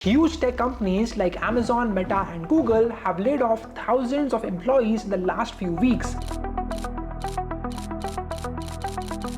Huge tech companies like Amazon, Meta, and Google have laid off thousands of employees in the last few weeks.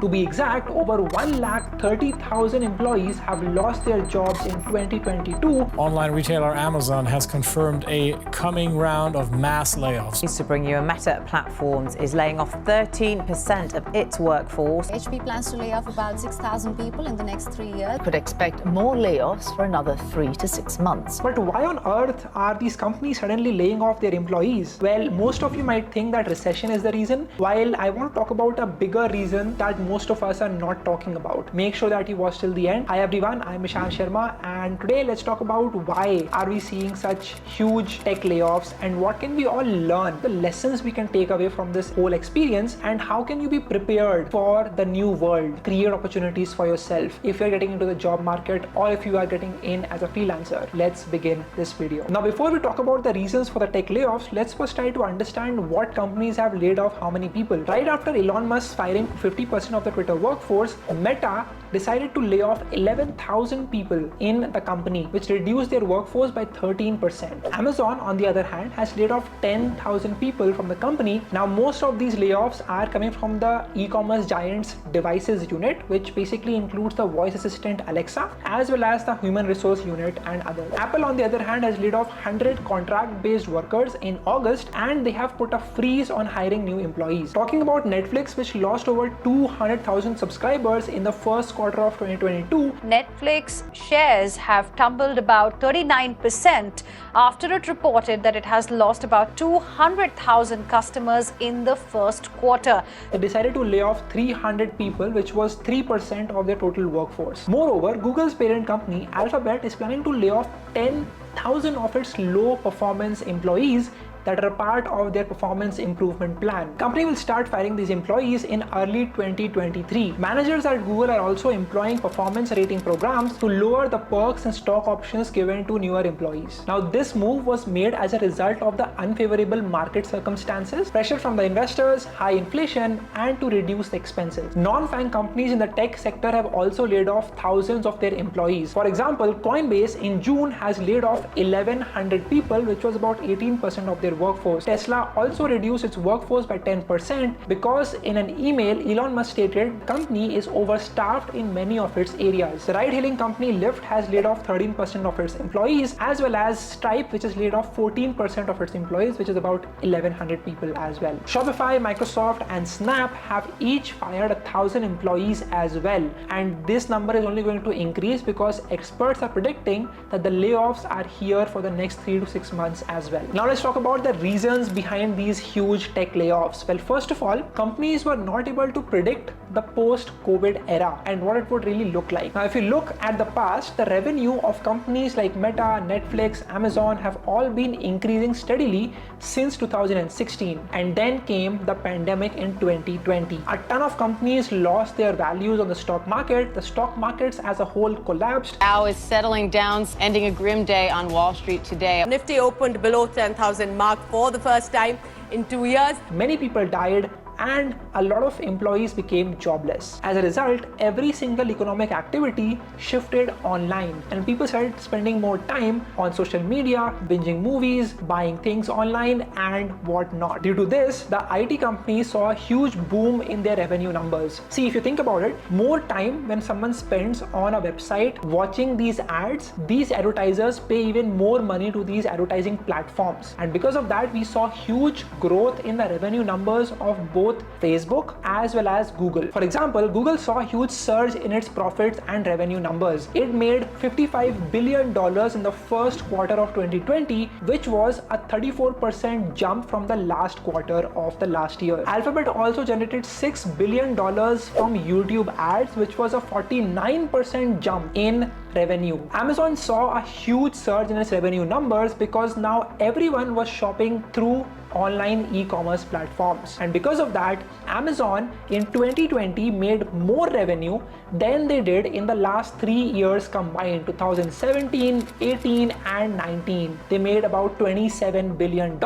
To be exact, over 130,000 employees have lost their jobs in 2022. Online retailer Amazon has confirmed a coming round of mass layoffs. To bring you, Meta Platforms is laying off 13% of its workforce. HP plans to lay off about 6,000 people in the next 3 years. Could expect more layoffs for another 3 to 6 months. But why on earth are these companies suddenly laying off their employees? Well, most of you might think that recession is the reason, while I want to talk about a bigger reason that most of us are not talking about. Make sure that you watch till the end. Hi everyone, I'm Ishan Sharma, and today let's talk about why are we seeing such huge tech layoffs and what can we all learn, the lessons we can take away from this whole experience, and how can you be prepared for the new world, create opportunities for yourself if you're getting into the job market or if you are getting in as a freelancer. Let's begin this video. Now, before we talk about the reasons for the tech layoffs, let's first try to understand what companies have laid off how many people. Right after Elon Musk firing 50% of the Twitter workforce, Meta decided to lay off 11,000 people in the company, which reduced their workforce by 13%. Amazon, on the other hand, has laid off 10,000 people from the company. Now, most of these layoffs are coming from the e-commerce giant's devices unit, which basically includes the voice assistant Alexa, as well as the human resource unit and others. Apple, on the other hand, has laid off 100 contract-based workers in August, and they have put a freeze on hiring new employees. Talking about Netflix, which lost over 200,000 subscribers in the first quarter of 2022. Netflix shares have tumbled about 39% after it reported that it has lost about 200,000 customers in the first quarter. They decided to lay off 300 people, which was 3% of their total workforce. Moreover, Google's parent company, Alphabet, is planning to lay off 10,000 of its low performance employees that are part of their performance improvement plan. Company will start firing these employees in early 2023. Managers at Google are also employing performance rating programs to lower the perks and stock options given to newer employees. Now, this move was made as a result of the unfavorable market circumstances, pressure from the investors, high inflation, and to reduce the expenses. Non-FAANG companies in the tech sector have also laid off thousands of their employees. For example, Coinbase in June has laid off 1,100 people, which was about 18% of their workforce. Tesla also reduced its workforce by 10% because in an email, Elon Musk stated the company is overstaffed in many of its areas. The ride-hailing company Lyft has laid off 13% of its employees, as well as Stripe, which has laid off 14% of its employees, which is about 1,100 people as well. Shopify, Microsoft, and Snap have each fired 1,000 employees as well, and this number is only going to increase because experts are predicting that the layoffs are here for the next 3 to 6 months as well. Now, let's talk about the reasons behind these huge tech layoffs. Well, first of all, companies were not able to predict the post-COVID era and what it would really look like. Now, if you look at the past, the revenue of companies like Meta, Netflix, Amazon have all been increasing steadily since 2016, and then came the pandemic in 2020. A ton of companies lost their values on the stock market. The stock markets as a whole collapsed. Dow is settling down, ending a grim day on Wall Street today. Nifty opened below 10,000 mark for the first time in 2 years. Many people died, and a lot of employees became jobless. As a result, every single economic activity shifted online, and people started spending more time on social media, binging movies, buying things online, and whatnot. Due to this, the IT companies saw a huge boom in their revenue numbers. See, if you think about it, more time when someone spends on a website watching these ads, these advertisers pay even more money to these advertising platforms. And because of that, we saw huge growth in the revenue numbers of both Facebook as well as Google. For example, Google saw a huge surge in its profits and revenue numbers. It made $55 billion in the first quarter of 2020, which was a 34% jump from the last quarter of the last year. Alphabet also generated $6 billion from YouTube ads, which was a 49% jump in revenue. Amazon saw a huge surge in its revenue numbers because now everyone was shopping through online e-commerce platforms. And because of that, Amazon in 2020 made more revenue than they did in the last 3 years combined, 2017, 18 and 19. They made about $27 billion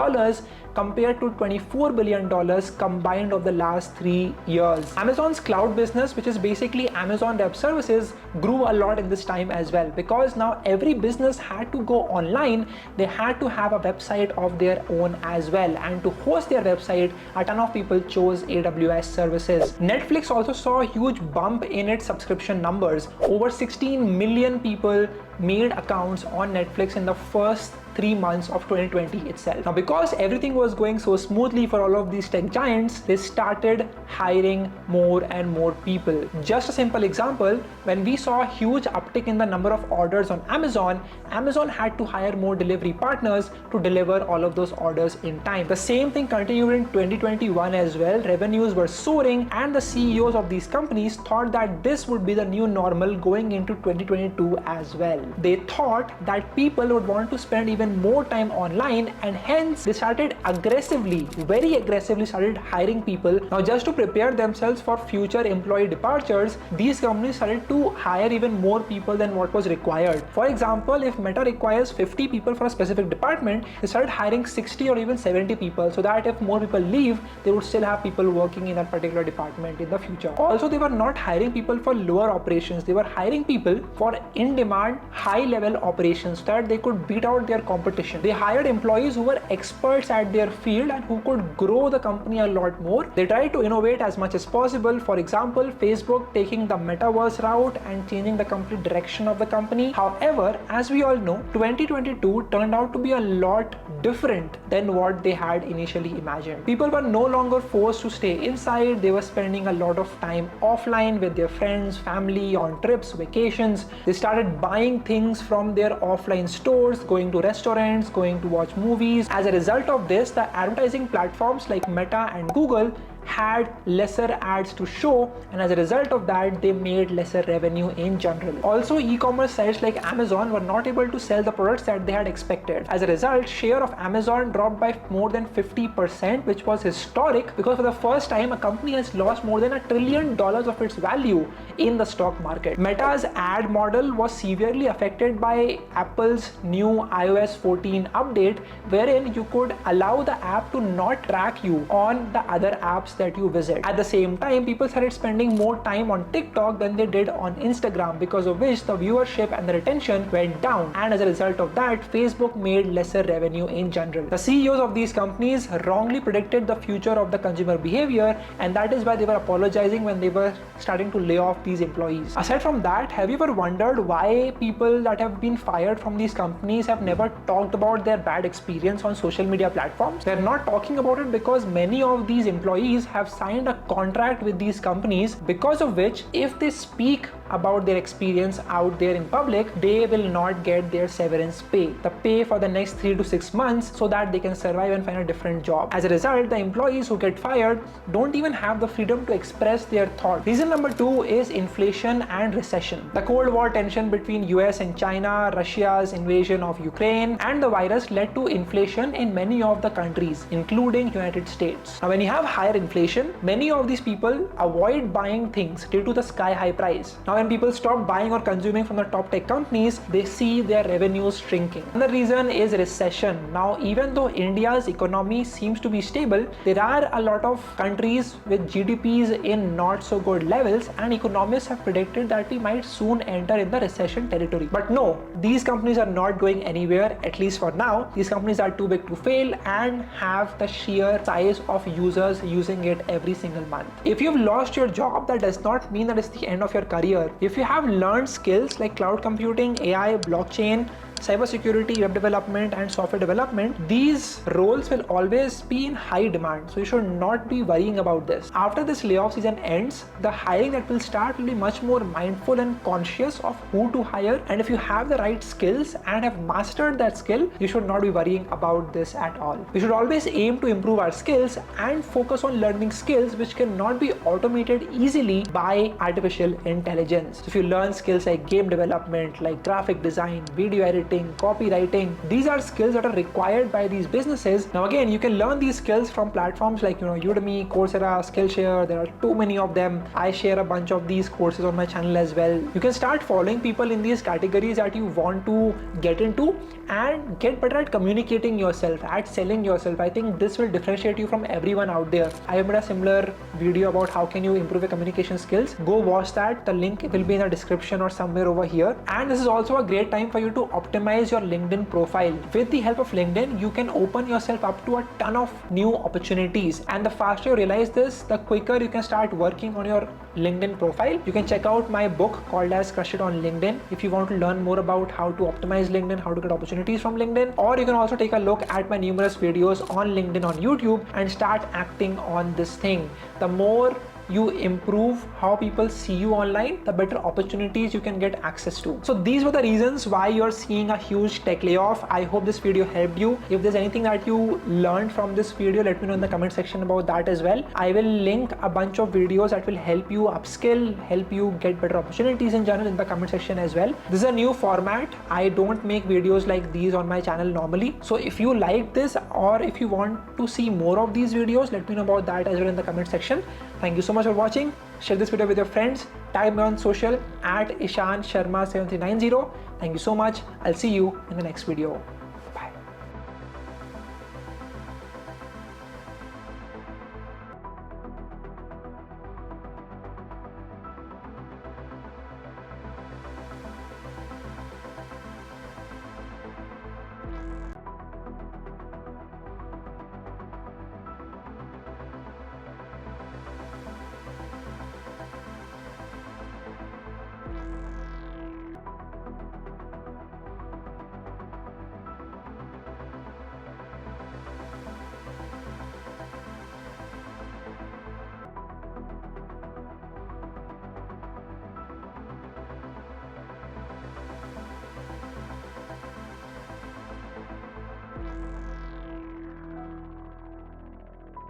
compared to $24 billion combined of the last 3 years. Amazon's cloud business, which is basically Amazon Web Services, grew a lot in this time as well, because now every business had to go online. They had to have a website of their own as well, and to host their website, a ton of people chose AWS services. Netflix also saw a huge bump in its subscription numbers. Over 16 million people made accounts on Netflix in the first 3 months of 2020 itself. Now, because everything was going so smoothly for all of these tech giants, they started hiring more and more people. Just a simple example, when we saw a huge uptick in the number of orders on Amazon, Amazon had to hire more delivery partners to deliver all of those orders in time. The same thing continued in 2021 as well. Revenues were soaring, and the CEOs of these companies thought that this would be the new normal going into 2022 as well. They thought that people would want to spend even more time online, and hence they started very aggressively started hiring people. Now, just to prepare themselves for future employee departures, these companies started to hire even more people than what was required. For example, if Meta requires 50 people for a specific department, they started hiring 60 or even 70 people, so that if more people leave, they would still have people working in that particular department in the future. Also, they were not hiring people for lower operations. They were hiring people for in-demand, high-level operations so that they could beat out their competition. They hired employees who were experts at their field and who could grow the company a lot more. They tried to innovate as much as possible. For example, Facebook taking the metaverse route and changing the complete direction of the company. However, as we all know, 2022 turned out to be a lot different than what they had initially imagined. People were no longer forced to stay inside. They were spending a lot of time offline with their friends, family, on trips, vacations. They started buying things from their offline stores, going to restaurants, going to watch movies. As a result of this, the advertising platforms like Meta and Google had lesser ads to show, and as a result of that, they made lesser revenue in general. Also, e-commerce sites like Amazon were not able to sell the products that they had expected. As a result, share of Amazon dropped by more than 50%, which was historic, because for the first time, a company has lost more than $1 trillion of its value in the stock market. Meta's ad model was severely affected by Apple's new iOS 14 update, wherein you could allow the app to not track you on the other apps that you visit. At the same time, people started spending more time on TikTok than they did on Instagram, because of which the viewership and the retention went down, and as a result of that, Facebook made lesser revenue in general. The CEOs of these companies wrongly predicted the future of the consumer behavior, and that is why they were apologizing when they were starting to lay off these employees. Aside from that, have you ever wondered why people that have been fired from these companies have never talked about their bad experience on social media platforms? They're not talking about it because many of these employees have signed a contract with these companies, because of which if they speak about their experience out there in public, they will not get their severance pay, the pay for the next 3 to 6 months, so that they can survive and find a different job. As a result, the employees who get fired don't even have the freedom to express their thoughts. Reason number 2 is inflation and recession. The Cold War tension between US and China, Russia's invasion of Ukraine, and the virus led to inflation in many of the countries, including United States. Now, when you have higher inflation, many of these people avoid buying things due to the sky-high price. Now, when people stop buying or consuming from the top tech companies, they see their revenues shrinking. Another reason is recession. Now, even though India's economy seems to be stable, there are a lot of countries with GDPs in not so good levels, and economists have predicted that we might soon enter in the recession territory. But no, these companies are not going anywhere, at least for now. These companies are too big to fail and have the sheer size of users using it every single month. If you've lost your job, that does not mean that it's the end of your career. If you have learned skills like cloud computing, AI, blockchain, cybersecurity, web development, and software development, these roles will always be in high demand, so you should not be worrying about this. After this layoff season ends, the hiring that will start will be much more mindful and conscious of who to hire, and if you have the right skills and have mastered that skill, you should not be worrying about this at all. We should always aim to improve our skills and focus on learning skills which cannot be automated easily by artificial intelligence. If you learn skills like game development, like graphic design, video editing, writing, copywriting. These are skills that are required by these businesses. Now again, you can learn these skills from platforms like Udemy, Coursera, Skillshare. There are too many of them. I share a bunch of these courses on my channel as well. You can start following people in these categories that you want to get into and get better at communicating yourself, at selling yourself. I think this will differentiate you from everyone out there. I made a similar video about how can you improve your communication skills. Go watch that. The link will be in the description or somewhere over here. And this is also a great time for you to optimize your LinkedIn profile. With the help of LinkedIn, you can open yourself up to a ton of new opportunities. And the faster you realize this, the quicker you can start working on your LinkedIn profile. You can check out my book called as Crush It on LinkedIn if you want to learn more about how to optimize LinkedIn, how to get opportunities from LinkedIn. Or you can also take a look at my numerous videos on LinkedIn on YouTube and start acting on this thing. The more you improve how people see you online, the better opportunities you can get access to. So these were the reasons why you're seeing a huge tech layoff. I hope this video helped you. If there's anything that you learned from this video, let me know in the comment section about that as well. I will link a bunch of videos that will help you upskill, help you get better opportunities in general in the comment section as well. This is a new format. I don't make videos like these on my channel normally. So if you like this or if you want to see more of these videos, let me know about that as well in the comment section. Thank you so much for watching. Share this video with your friends. Tag me on social at Ishan Sharma 7390. Thank you so much. I'll see you in the next video.